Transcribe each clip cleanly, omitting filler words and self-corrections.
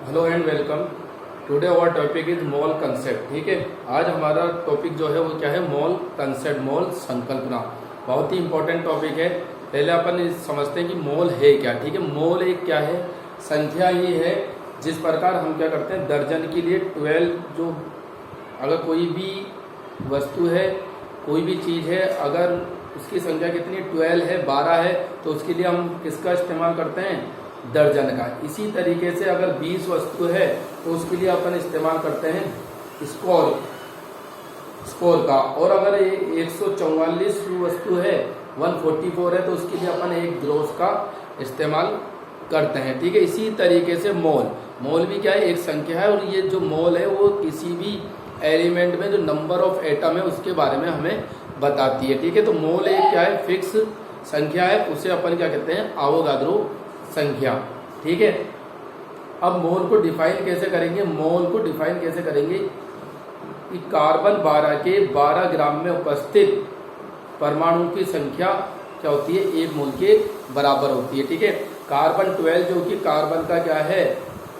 Hello and welcome. Today our topic is mole concept. ठीक है, आज हमारा टॉपिक जो है वो क्या है, मोल कंसेप्ट, मोल संकल्पना। बहुत ही इंपॉर्टेंट टॉपिक है। पहले अपन समझते हैं कि मोल है क्या। ठीक है, मोल एक क्या है, संख्या ही है जिस प्रकार हम क्या करते हैं, दर्जन के लिए 12 जो, अगर कोई भी वस्तु है, कोई भी चीज़ है, अगर उसकी संख्या कितनी 12 है, 12 है, तो उसके लिए हम किसका इस्तेमाल करते हैं, दर्जन का। इसी तरीके से अगर 20 वस्तु है तो उसके लिए अपन इस्तेमाल करते हैं स्कोर का। और अगर 144 वस्तु है, 144 है, तो उसके लिए अपन एक ग्रोस का इस्तेमाल करते हैं। ठीक है, इसी तरीके से मोल भी क्या है, एक संख्या है। और ये जो मोल है वो किसी भी एलिमेंट में जो नंबर ऑफ एटम है उसके बारे में हमें बताती है। ठीक है, तो मोल एक क्या है, फिक्स संख्या है, उसे अपन क्या कहते हैं, आवोगाद्रो संख्या। ठीक है, अब मोल को डिफाइन कैसे करेंगे, मोल को डिफाइन कैसे करेंगे कि कार्बन 12 के 12 ग्राम में उपस्थित परमाणु की संख्या क्या होती है, 1 मोल के बराबर होती है। ठीक है, कार्बन 12 जो कि कार्बन का क्या है,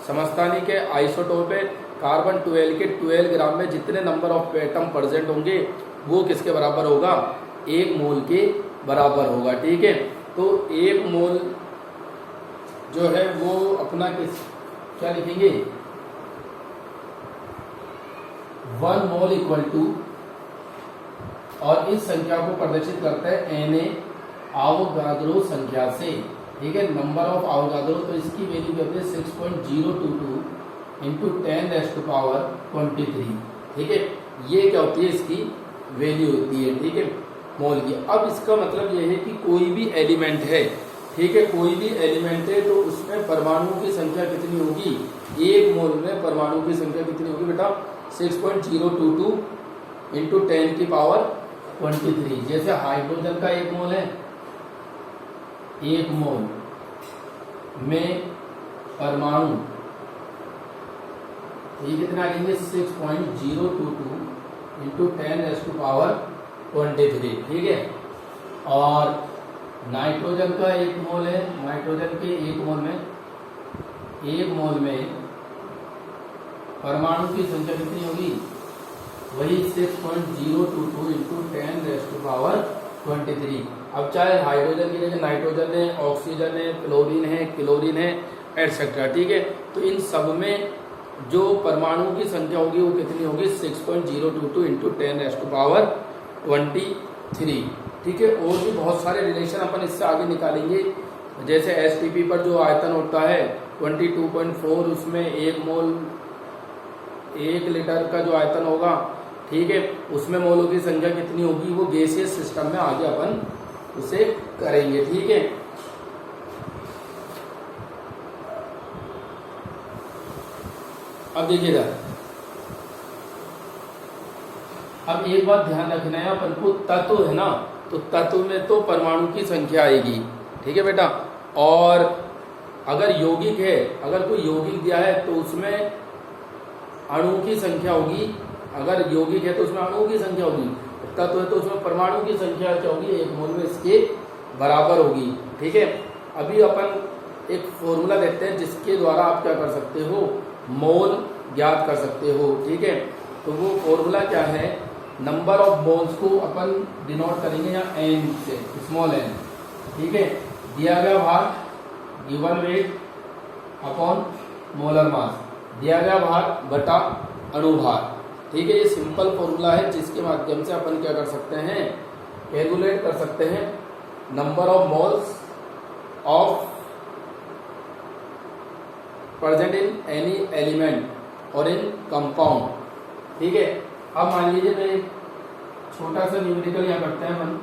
समस्थानिक के आइसोटोप है। कार्बन 12 के 12 ग्राम में जितने नंबर ऑफ एटम प्रेजेंट होंगे वो किसके बराबर होगा, 1 मोल के बराबर होगा। ठीक है, तो 1 मोल जो है वो अपना क्या लिखेंगे, 1 मोल इक्वल टू, और इस संख्या को प्रदर्शित करता है Na आवोगाद्रो संख्या से। ठीक है, नंबर ऑफ आवोगाद्रो, तो इसकी वैल्यू क्या होती है, 6.022 इंटू 10⁻23। ठीक है, ये क्या होती है, इसकी वैल्यू होती है। ठीक है, मोल की। अब इसका मतलब ये है कि कोई भी एलिमेंट है, ठीक है, कोई भी एलिमेंट है, तो उसमें परमाणु की संख्या कितनी होगी, 1 मोल में परमाणु की संख्या कितनी होगी बेटा, 6.022 इंटू 10⁻23। जैसे हाइड्रोजन का 1 मोल है, 1 मोल में परमाणु ये कितना लेंगे, 6.022 इंटू 10⁻23। ठीक है, और नाइट्रोजन का 1 मोल है, नाइट्रोजन के 1 मोल में परमाणु की संख्या कितनी होगी, वही 6.022 इंटू 10⁻23। अब चाहे हाइड्रोजन की जगह नाइट्रोजन है, ऑक्सीजन है, क्लोरीन है एटसेट्रा। ठीक है, तो इन सब में जो परमाणु की संख्या होगी वो कितनी होगी, 6.022 इंटू 10⁻23। ठीक है, और भी बहुत सारे रिलेशन अपन इससे आगे निकालेंगे। जैसे एसटीपी पर जो आयतन होता है 22.4, उसमें 1 मोल 1 लीटर का जो आयतन होगा, ठीक है, उसमें मोलों की संख्या कितनी होगी, वो गैसियस सिस्टम में आगे अपन उसे करेंगे। ठीक है, अब देखिएगा, अब एक बात ध्यान रखना है, अपन को तत्व है ना, तो तत्व में तो परमाणु की संख्या आएगी। ठीक है बेटा, और अगर यौगिक है, अगर कोई यौगिक दिया है तो उसमें अणु की संख्या होगी। अगर यौगिक है तो उसमें अणु की संख्या होगी, तत्व है तो उसमें परमाणु की संख्या क्या होगी, 1 मोल में इसके बराबर होगी। ठीक है, अभी अपन एक फॉर्मूला देखते हैं जिसके द्वारा आप क्या कर सकते हो, मोल ज्ञात कर सकते हो। ठीक है, तो वो फॉर्मूला क्या है, नंबर ऑफ मोल्स को अपन डिनोट करेंगे यहाँ n से, स्मॉल n। ठीक है, दिया गया भार, given weight upon molar mass, दिया गया भार बटा अणुभार। ठीक है, ये सिंपल फॉर्मूला है जिसके माध्यम से अपन क्या कर सकते हैं, कैलकुलेट कर सकते हैं number of moles of present in any element और इन कंपाउंड। ठीक है, अब मान लीजिए मैं एक छोटा सा न्यूमेरिकल यहाँ करते हैं हम,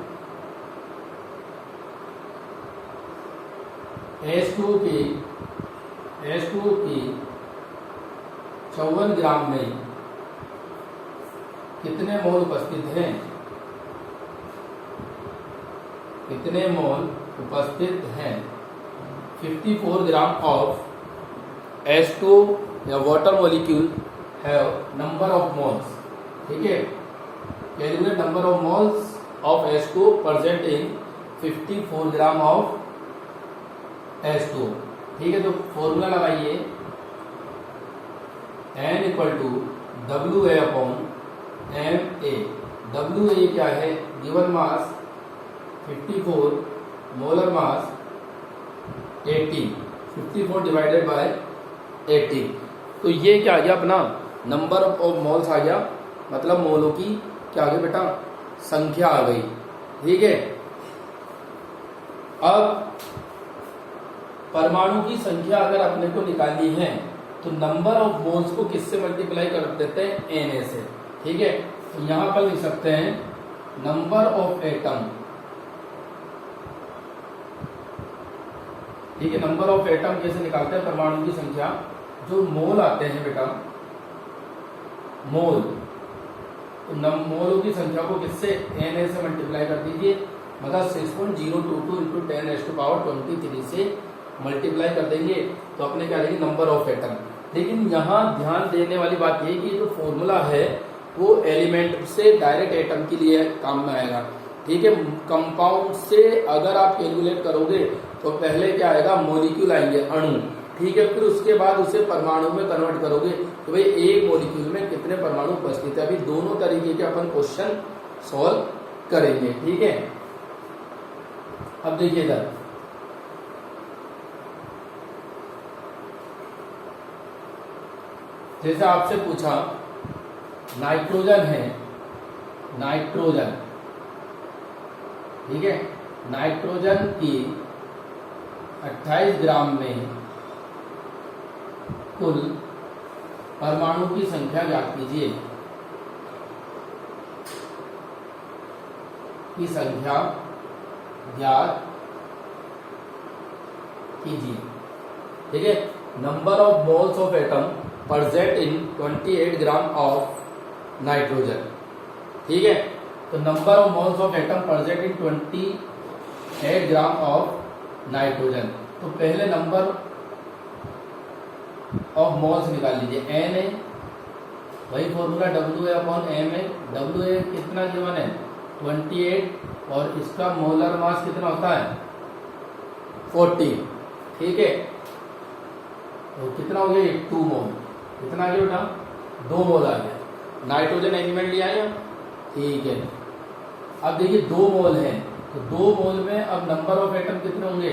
H2 की 54 ग्राम में कितने मोल उपस्थित हैं, कितने मोल उपस्थित हैं, 54 ग्राम ऑफ H2 या water molecule have number of moles. ठीक है, calculate number of moles of H2 present in 54 gram of H2। ठीक है, तो फॉर्मूला लगाइए, N equal to W A upon M A. W A क्या है, given mass 54, molar mass 18, 54 divided by 18। तो ये क्या आ गया अपना नंबर ऑफ मोल्स आ गया, मतलब मोलों की क्या आ गई बेटा, संख्या आ गई। ठीक है, अब परमाणु की संख्या अगर अपने को निकालनी है तो नंबर ऑफ मोल्स को किससे मल्टीप्लाई कर देते हैं, Na से। ठीक है, तो यहां पर लिख सकते हैं नंबर ऑफ एटम। ठीक है, नंबर ऑफ एटम कैसे निकालते हैं, परमाणु की संख्या, जो मोल आते हैं बेटा, मोल, तो मोलों की संख्या को किससे, Na से मल्टीप्लाई कर दीजिए, मतलब 6.022 इंटू 10⁻23 से मल्टीप्लाई कर देंगे तो अपने क्या लेंगे, नंबर ऑफ एटम। लेकिन यहाँ ध्यान देने वाली बात ये कि जो फॉर्मूला है वो एलिमेंट से डायरेक्ट एटम के लिए काम में आएगा। ठीक है, कंपाउंड से अगर आप कैलकुलेट करोगे तो पहले क्या आएगा, मॉलिक्यूल आएंगे, अणु। ठीक है, फिर उसके बाद उसे परमाणु में कन्वर्ट करोगे तो भाई एक मॉलिक्यूल में कितने परमाणु उपस्थित है। अभी दोनों तरीके के अपन क्वेश्चन सॉल्व करेंगे। ठीक है, अब देखिए इधर, जैसे आपसे पूछा नाइट्रोजन है, नाइट्रोजन, ठीक है, नाइट्रोजन की 28 ग्राम में कुल परमाणु की संख्या ज्ञात कीजिए, की संख्या ज्ञात कीजिए। ठीक है, number of moles of atom present in 28 gram of nitrogen. ठीक है, तो number of moles of atom present in 28 gram of nitrogen. तो पहले नंबर ऑफ मोल्स निकाल लीजिए, एन ए, वही formula W A upon M A. W A कितना given है, 28, और इसका मोलर मास कितना होता है, 40। ठीक है, तो कितना हो गया, 2 मोल। कितना आ गया बेटा, 2 मोल आ गया। नाइट्रोजन एलिमेंट लिया है, ठीक है। अब देखिए 2 मोल है, तो 2 मोल में अब नंबर ऑफ एटम कितने होंगे,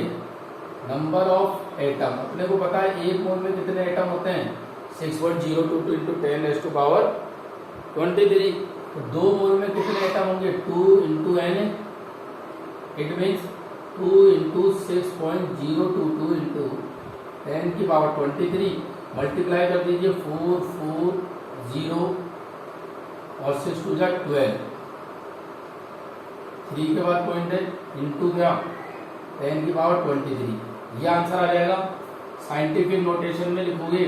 नंबर ऑफ एटम अपने को पता है, एक मोल में कितने एटम होते हैं, 6.022 इंटू 10⁻23। तो 2 मोल में कितने एटम होंगे, 2 into Na, it means 2 into 6.022 into 10⁻23, multiply कर दीजिए 440 और 6 2 12, 3 के बाद पॉइंट है, इंटू क्या, 10⁻23, ये आंसर आ जाएगा। साइंटिफिक नोटेशन में लिखोगे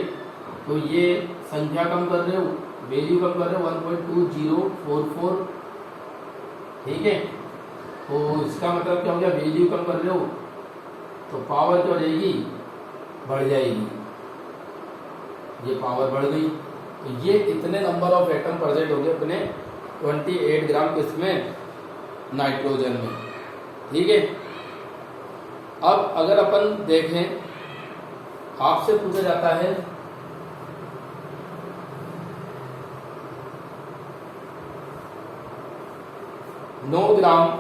तो ये संख्या कम कर रहे हो, वैल्यू कम कर रहे हो, 1.2044। ठीक है, तो इसका मतलब क्या हो गया, वैल्यू कम कर रहे हो तो पावर क्या हो जाएगी, बढ़ जाएगी, ये पावर बढ़ गई। तो ये इतने नंबर ऑफ एटम प्रेजेंट होंगे अपने 28 ग्राम किसमें, नाइट्रोजन में। ठीक है, अब अगर अपन देखें, आपसे पूछा जाता है नौ ग्राम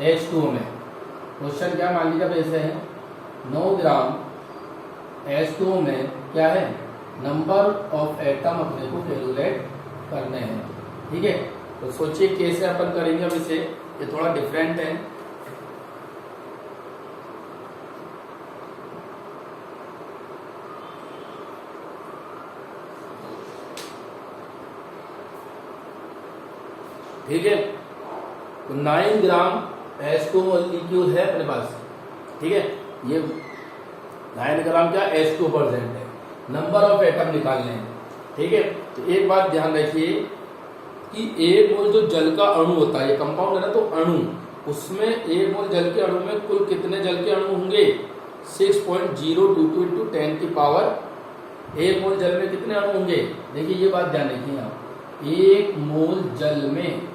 H2O में, क्वेश्चन क्या मान लीजिए ऐसे है, 9 ग्राम H2O में क्या है, नंबर ऑफ एटम अपने को कैलकुलेट करने हैं। ठीक है, तो सोचिए कैसे अपन करेंगे। अब इसे, ये थोड़ा डिफरेंट है। ठीक है, तो 9 ग्राम H2O मॉलिक्यूल है अपने पास। ठीक है, ये 9 ग्राम क्या H2O% है, नंबर ऑफ एटम निकालने हैं। ठीक है, तो एक बात ध्यान रखिए कि एक मोल जो जल का अणु होता है, ये कंपाउंड है ना, तो अणु, उसमें एक मोल जल के अणु में कुल कितने जल के अणु होंगे, 6.022 इंटू 10⁻, एक मोल जल में कितने अणु होंगे। देखिए ये बात ध्यान रखिए आप, एक मोल जल में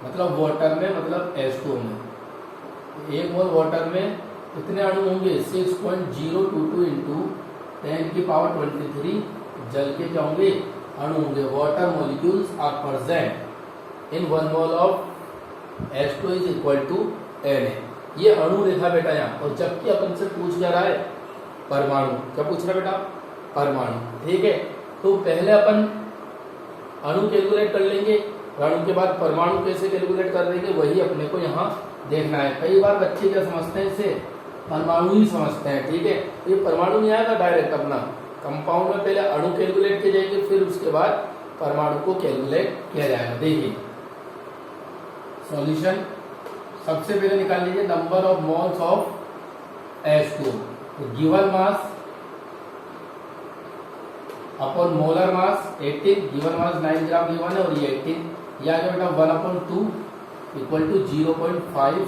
मतलब वाटर में, मतलब H2O में, एक मोल वाटर में कितने अणु होंगे, 6.022 इंटू 10⁻23 जल के क्या होंगे, अणु होंगे। Water molecules are present in 1 mole of H2 is equal to Na। ये अणु लिखा बेटा यहाँ, और जबकि अपन से पूछ जा रहा है परमाणु। क्या पूछ रहा है बेटा, परमाणु। ठीक है, तो पहले अपन अणु कैलकुलेट कर लेंगे, अणु के बाद परमाणु कैसे कैलकुलेट कर देंगे, वही अपने को यहाँ देखना है। कई बार बच्चे क्या समझते हैं, इसे परमाणु ही समझते हैं। ठीक है, तो ये परमाणु नहीं आएगा डायरेक्ट, अपना कंपाउंड में पहले अणु कैलकुलेट किए जाएंगे, फिर उसके बाद परमाणु को कैलकुलेट किया जाएगा। देखिए सॉल्यूशन, सबसे पहले निकाल लीजिए number of moles of H2। तो given mass upon molar mass 18, given mass 9 ग्राम गिवन है, और ये 18 ये आ गया बेटा 1/2 इक्वल टू 0.5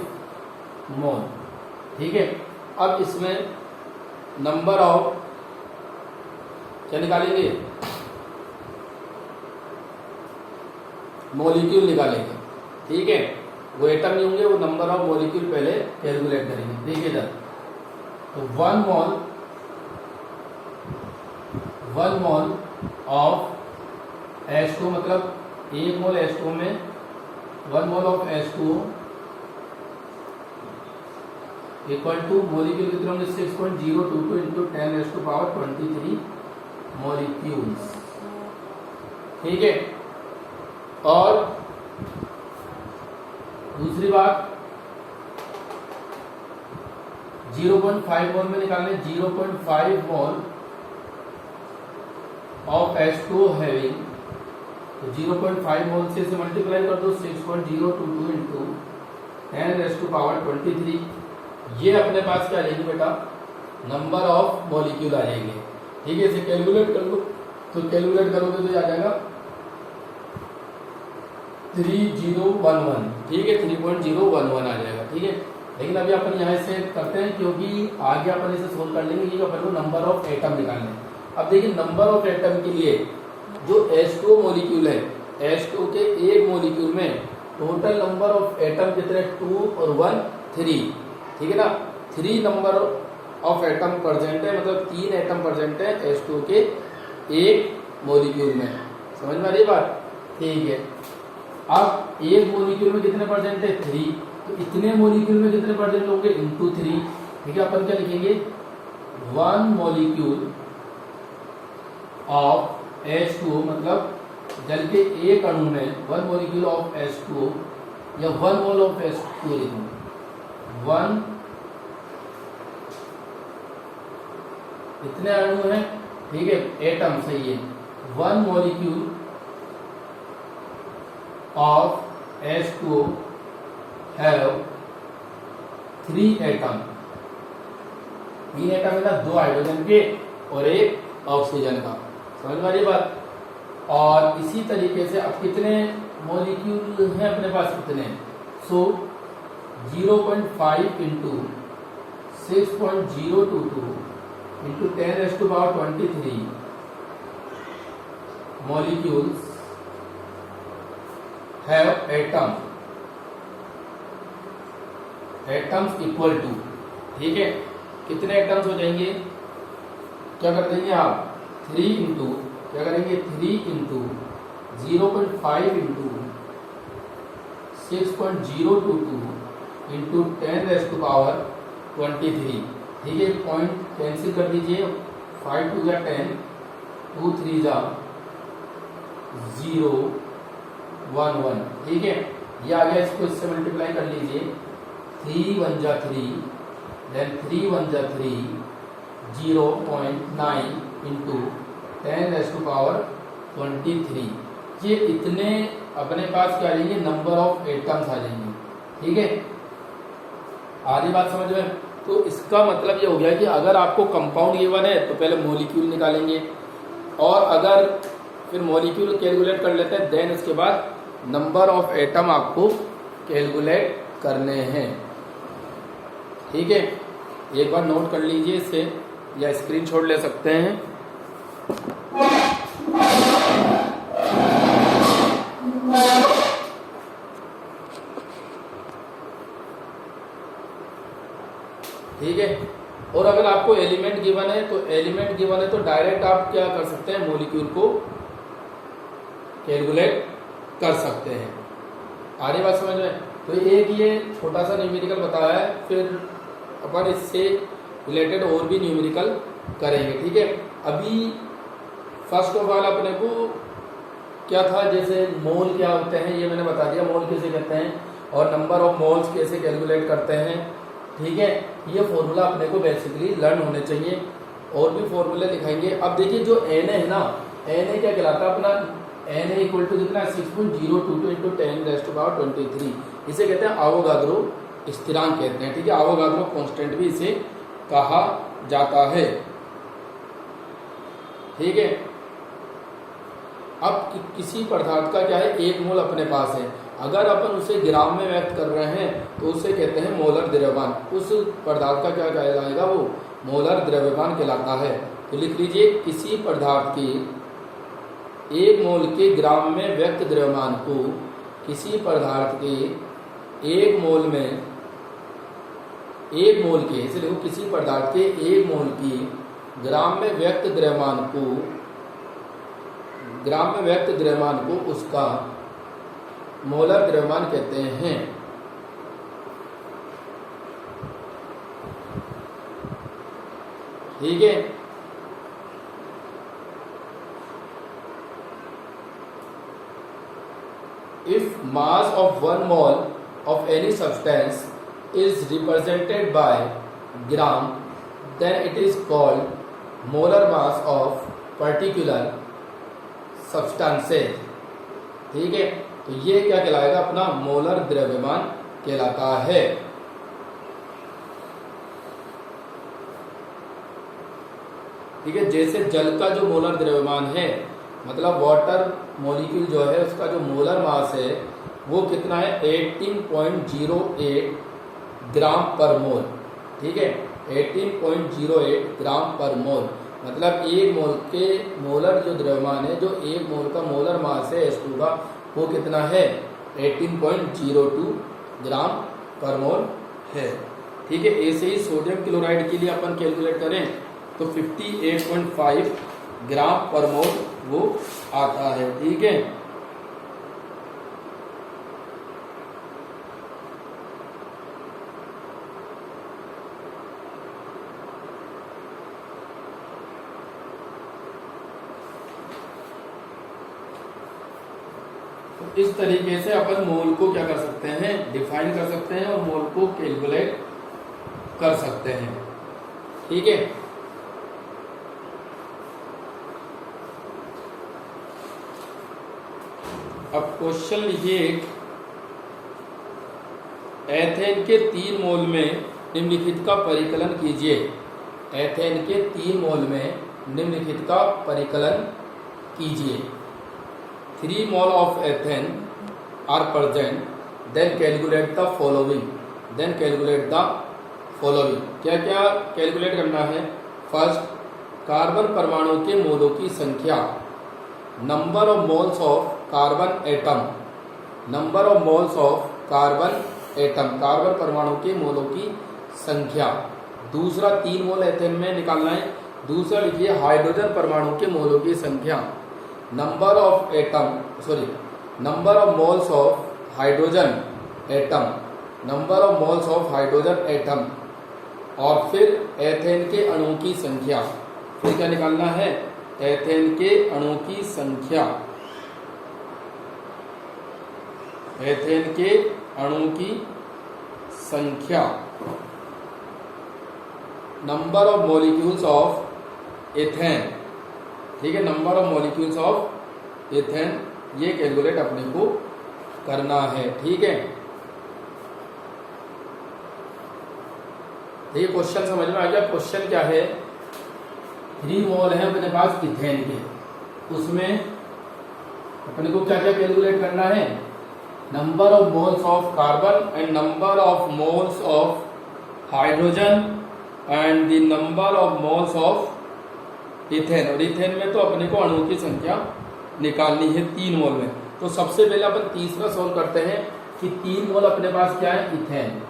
मोल। ठीक है, अब इसमें नंबर ऑफ क्या निकालेंगे, मॉलिक्यूल निकालेंगे। ठीक है, वो एटम नहीं होंगे, वो नंबर ऑफ मॉलिक्यूल पहले कैलकुलेट करेंगे। देखिए इधर, तो 1 मोल ऑफ H2 मतलब 1 मोल H2 में 1 mole of H2 equal two molecule कितने होंगे 6.022 इंटू 10⁻23 मॉलिक्यूल्स। ठीक है, और दूसरी बात 0.5 मोल में निकालने, 0.5 मोल ऑफ H2 हैविंग, तो 0.5 मोल से इसे मल्टीप्लाई कर दो 6.022 इंटू 10⁻23। ये अपने पास क्या आ जाएगी बेटा, नंबर ऑफ मॉलिक्यूल आ जाएंगे। ठीक है, इसे कैलकुलेट कर लो, तो कैलकुलेट करोगे तो आ जाएगा 3011। ठीक है, 3011 आ जाएगा। ठीक है, लेकिन अभी अपन यहाँ से करते हैं, क्योंकि आगे अपन इसे सोल्व कर लेंगे, ये अपन को नंबर ऑफ एटम निकालने हैं। अब देखिए नंबर ऑफ एटम के लिए जो H2 मॉलिक्यूल है, H2 के एक मॉलिक्यूल में टोटल नंबर ऑफ एटम कितने, 2 और 1 3। ठीक है ना, 3 नंबर ऑफ एटम प्रेजेंट है, मतलब 3 एटम प्रेजेंट है H2 के एक मॉलिक्यूल में। समझ में आ रही बात। ठीक है, अब एक मॉलिक्यूल में कितने प्रेजेंट है, 3, तो इतने मॉलिक्यूल में कितने प्रेजेंट होंगे, इंटू 3। ठीक है, अपन क्या लिखेंगे, 1 मॉलिक्यूल ऑफ H2 मतलब जल के एक अणु में 1 मॉलिक्यूल ऑफ H2 या 1 मोल ऑफ H2 लिखूंगा, 1 इतने अणु हैं। ठीक है, एटम सही है, 1 molecule of H2 have 3 atom. 3 atom है ना, 2 हाइड्रोजन के और 1 ऑक्सीजन का। समझ में आ रही बात। और इसी तरीके से अब कितने मॉलिक्यूल हैं अपने पास, कितने, so 0.5 into 6.022 into 10⁻23 molecules have atoms equal to. ठीक है, कितने एटम्स हो जाएंगे, क्या कर देंगे आप, 3 इंटू क्या करेंगे, 3 इंटू 0.5 इंटू 6.022 इंटू 10⁻23। ठीक है, पॉइंट कैंसिल कर दीजिए, 5 2 या 10, 2 3 जा 0 1 1। ठीक है, ये आ गया, इसको इससे मल्टीप्लाई कर लीजिए, 3 1 जा 3, देन 3 1 जा 3, 0.9 इंटू 10⁻23। ये इतने अपने पास क्या आ जाएंगे, नंबर ऑफ एटम्स आ जाएंगे। ठीक है, आधी बात समझ में। तो इसका मतलब ये हो गया कि अगर आपको कंपाउंड गिवन है तो पहले मॉलिक्यूल निकालेंगे, और अगर फिर मॉलिक्यूल कैलकुलेट कर लेते हैं, देन उसके बाद नंबर ऑफ एटम आपको कैलकुलेट करने हैं। ठीक है, एक बार नोट कर लीजिए इसे, या स्क्रीनशॉट ले सकते हैं। ठीक है, और अगर आप आपको एलिमेंट गिवन है तो डायरेक्ट आप क्या कर सकते हैं, मॉलिक्यूल को कैलकुलेट कर सकते हैं। आ रही बात समझ में? तो एक ये छोटा सा न्यूमेरिकल बताया है, फिर अपन इससे रिलेटेड और भी न्यूमेरिकल करेंगे, ठीक है। अभी फर्स्ट ऑफ ऑल अपने को क्या था, जैसे मोल क्या होते हैं ये मैंने बता दिया, मोल किसे कहते हैं और नंबर ऑफ मोल्स कैसे कैलकुलेट करते हैं, ठीक है। ये फॉर्मूला अपने को बेसिकली लर्न होने चाहिए, और भी फॉर्मूले दिखाएंगे। अब देखिए जो एन है ना, एन है क्या कहलाता है अपना, एन है इक्वल टू कितना 6.022 इंटू 10⁻23, इसे कहते हैं आवोगाद्रो स्थिरांक कहते हैं, ठीक है। आवोगाद्रो कांस्टेंट भी इसे कहा जाता है, ठीक है। अब किसी पदार्थ का क्या है, एक मोल अपने पास है, अगर अपन उसे ग्राम में व्यक्त कर रहे हैं तो उसे कहते हैं मोलर द्रव्यमान। उस पदार्थ का क्या कहलाएगा, वो मोलर द्रव्यमान कहलाता है। तो लिख लीजिए, किसी पदार्थ के एक मोल के ग्राम में व्यक्त द्रव्यमान को किसी पदार्थ के एक मोल के, इसे देखो, किसी पदार्थ के एक मोल की ग्राम में व्यक्त द्रव्यमान को उसका मोलर द्रव्यमान कहते हैं। ठीक है। If mass of 1 mole of any substance is represented by gram, then it is called molar mass of particular substances। ठीक है, तो ये क्या कहलाएगा, अपना मोलर द्रव्यमान कहलाता है। ठीक है, जैसे जल का जो मोलर द्रव्यमान है, मतलब वाटर मॉलिक्यूल जो है उसका जो मोलर मास है वो कितना है, 18.08 ग्राम पर मोल। ठीक है, 18.08 ग्राम पर मोल, मतलब एक मोल के मोलर जो द्रव्यमान है, जो एक मोल का मोलर मास है H2 का, वो कितना है, 18.02 ग्राम पर मोल है। ठीक है, ऐसे ही सोडियम क्लोराइड के लिए अपन कैलकुलेट करें तो 58.5 ग्राम पर मोल वो आता है। ठीक है, तो इस तरीके से अपन मोल को क्या कर सकते हैं, डिफाइन कर सकते हैं और मोल को कैलकुलेट कर सकते हैं। ठीक है, अब क्वेश्चन लिखिए, एथेन के 3 मोल में निम्नलिखित का परिकलन कीजिए। एथेन के 3 मोल में निम्नलिखित का परिकलन कीजिए। 3 mole of ethane are present, then calculate the following. क्या क्या कैलकुलेट करना है? फर्स्ट, कार्बन परमाणु के मोलों की संख्या, number of moles of carbon atom, carbon परमाणु के मोलों की संख्या। दूसरा, 3 मोल एथेन में निकालना है। दूसरा लिखिए, हाइड्रोजन परमाणु के मोलों की संख्या, number of moles of hydrogen atom, और फिर एथेन के अणु की संख्या। फिर क्या निकालना है, एथेन के अणु की संख्या, number of molecules of ethane. ठीक है, number of molecules of ethane, ये कैलकुलेट अपने को करना है। ठीक है, ये क्वेश्चन समझ में आ गया। क्वेश्चन क्या है, 3 मोल है अपने पास इथेन के, उसमें अपने को क्या क्या कैलकुलेट करना है, number of moles of carbon and number of moles of hydrogen and the number of moles of ethane. और इथेन में तो अपने को अणुओं की संख्या निकालनी है 3 मोल में। तो सबसे पहले अपन तीसरा सोल्व करते हैं कि 3 मोल अपने पास क्या है, ethane.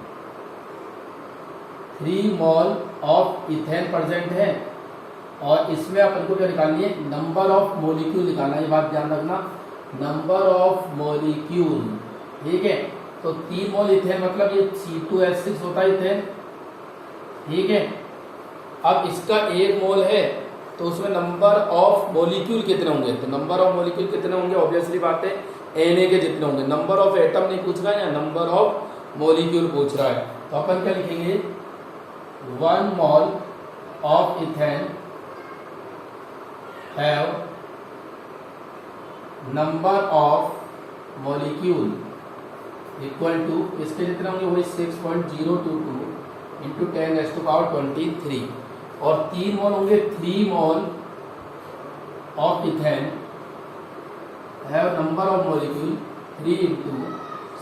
3 mole of ethane present है और इसमें अपन को क्या निकालनी है, नंबर ऑफ मॉलिक्यूल निकालना है। ये बात ध्यान रखना, नंबर ऑफ मॉलिक्यूल, ठीक है। तो 3 मोल इथेन मतलब ये C2H6 होता है इथेन, ठीक है। अब इसका 1 मोल है तो उसमें नंबर ऑफ मॉलिक्यूल कितने होंगे, तो नंबर ऑफ मॉलिक्यूल कितने होंगे, ऑब्वियसली बात है Na के जितने होंगे। नंबर ऑफ एटम नहीं पूछ रहा है या नंबर ऑफ मॉलिक्यूल पूछ रहा है, तो अपन क्या लिखेंगे, 1 mole of ethane have number of molecule equal to, इसके जितने होंगे वही 6.022 इंटू 10⁻23 और 3 मोल होंगे, 3 mole of ethane have number of molecule 3 into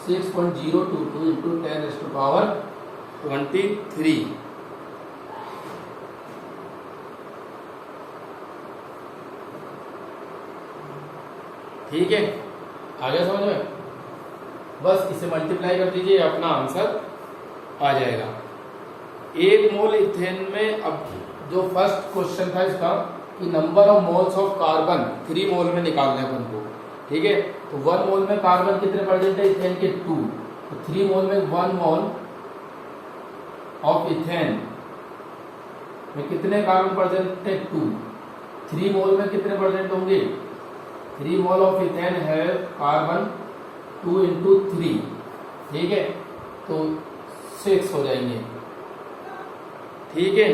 6.022 into 10⁻23। ठीक है, आगे समझ में, बस इसे मल्टीप्लाई कर दीजिए, अपना आंसर आ जाएगा। 1 मोल इथेन में, अब जो फर्स्ट क्वेश्चन था इसका कि number of moles of carbon 3 मोल में निकालना है अपन को, ठीक है। तो 1 मोल में कार्बन कितने प्रेजेंट है, इथेन के 2, तो 3 मोल में 1 मोल ऑफ इथेन में कितने कार्बन प्रेजेंट है, 2। 3 मोल में कितने प्रेजेंट होंगे, 3 मोल ऑफ इथेन है कार्बन 2 इंटू 3, ठीक है, तो 6 हो जाएंगे, ठीक है।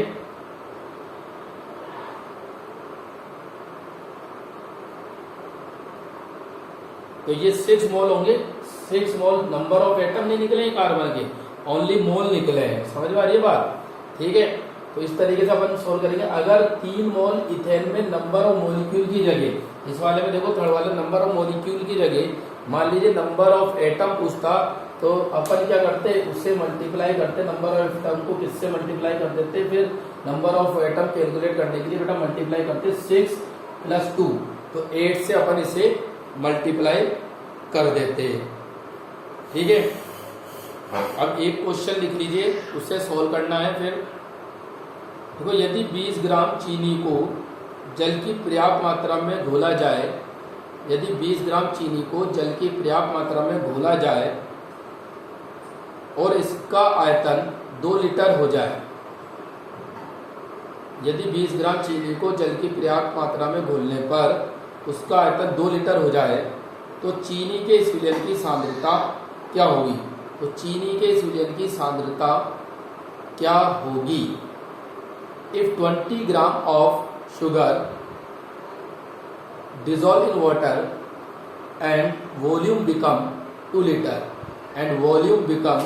तो ये 6 मोल होंगे, 6 मोल, नंबर ऑफ एटम नहीं निकले कार्बन के, ओनली मोल निकले हैं, समझ में आ रही है बात, ठीक है। तो इस तरीके से अपन सोल्व करेंगे। अगर 3 मोल इथेन में नंबर ऑफ मॉलिक्यूल की जगह, इस वाले में देखो थर्ड वाले, नंबर ऑफ मॉलिक्यूल की जगह मान लीजिए नंबर ऑफ एटम पूछता, तो अपन क्या करते, उससे मल्टीप्लाई करते, नंबर ऑफ एटम को किससे मल्टीप्लाई कर देते, फिर नंबर ऑफ एटम कैलकुलेट करने के लिए बेटा मल्टीप्लाई करते 6 + 2, तो 8 से अपन इसे मल्टीप्लाई कर देते, ठीक है। अब एक क्वेश्चन लिख लीजिए, उससे सोल्व करना है। फिर देखो, यदि 20 ग्राम चीनी को जल की पर्याप्त मात्रा में घोला जाए, यदि 20 ग्राम चीनी को जल की पर्याप्त मात्रा में घोला जाए और इसका आयतन 2 लीटर हो जाए, यदि 20 ग्राम चीनी को जल की पर्याप्त मात्रा में घोलने पर उसका आयतन 2 लीटर हो जाए, तो चीनी के इस विलयन की सांद्रता क्या होगी, तो चीनी के इस विलयन की सांद्रता क्या होगी। If 20 gram of sugar dissolve in water and volume become 2 liter and volume become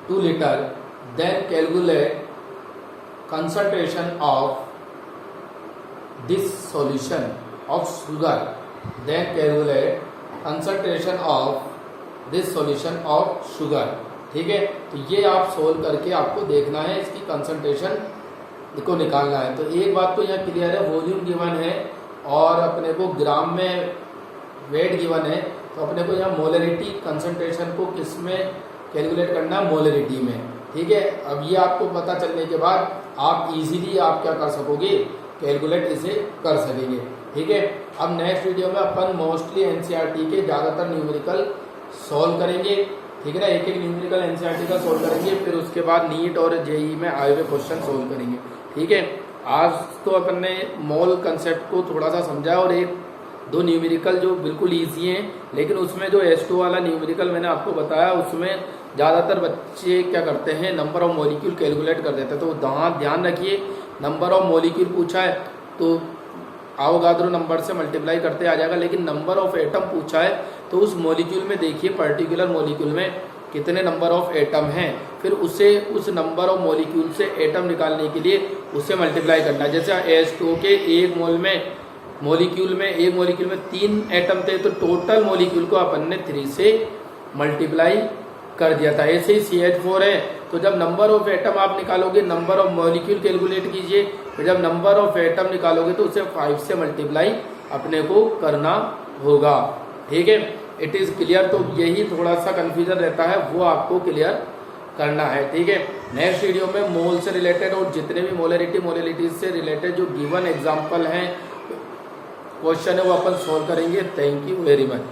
2 liter, then calculate concentration of this solution of sugar, then calculate concentration of this solution of sugar, ठीक है। तो ये आप solve करके आपको देखना है, इसकी कंसंट्रेशन को निकालना है। तो एक बात तो यहाँ क्लियर है, वॉल्यूम गिवन है और अपने को ग्राम में वेट गिवन है, तो अपने को यहाँ मोलरिटी कंसंट्रेशन को किस में कैलकुलेट करना है, मोलरिटी में, ठीक है। अब ये आपको पता चलने के बाद आप इजीली आप क्या कर सकोगे, कैलकुलेट इसे कर सकेंगे, ठीक है। अब नेक्स्ट वीडियो में अपन मोस्टली एनसीईआरटी के ज़्यादातर न्यूमेरिकल सॉल्व करेंगे, ठीक है ना, एक एक न्यूमेरिकल एनसीईआरटी का सॉल्व करेंगे, फिर उसके बाद नीट और जेईई में आए हुए क्वेश्चन सॉल्व करेंगे, ठीक है। आज तो अपन ने मोल कंसेप्ट को थोड़ा सा समझा और 1-2 न्यूमेरिकल जो बिल्कुल इजी हैं, लेकिन उसमें जो H2 वाला न्यूमेरिकल मैंने आपको बताया, उसमें ज़्यादातर बच्चे क्या करते हैं, नंबर ऑफ मॉलिक्यूल कैलकुलेट कर देते हैं। तो ध्यान रखिए, नंबर ऑफ मॉलिक्यूल पूछा है तो आवोगाद्रो नंबर से मल्टीप्लाई करते आ जाएगा, लेकिन नंबर ऑफ एटम पूछा है तो उस मॉलिक्यूल में देखिए, पर्टिकुलर मॉलिक्यूल में कितने नंबर ऑफ एटम हैं, फिर उसे उस नंबर ऑफ मॉलिक्यूल से एटम निकालने के लिए उसे मल्टीप्लाई करना है। जैसे H2 के 1 मोल में मॉलिक्यूल में 3 एटम थे, तो टोटल मॉलिक्यूल को अपन ने 3 से मल्टीप्लाई कर दिया था। ऐसे ही CH4 है, तो जब नंबर ऑफ एटम आप निकालोगे, नंबर ऑफ मॉलिक्यूल कैलकुलेट कीजिए, फिर जब नंबर ऑफ एटम निकालोगे तो उसे 5 से मल्टीप्लाई अपने को करना होगा, ठीक है। It is clear. तो यही थोड़ा सा कन्फ्यूजन रहता है, वो आपको क्लियर करना है। ठीक है, नेक्स्ट वीडियो में मोल से रिलेटेड और जितने भी मोलरिटी से रिलेटेड जो गिवन एग्जाम्पल हैं, क्वेश्चन है, वो अपन सॉल्व करेंगे। Thank you very much.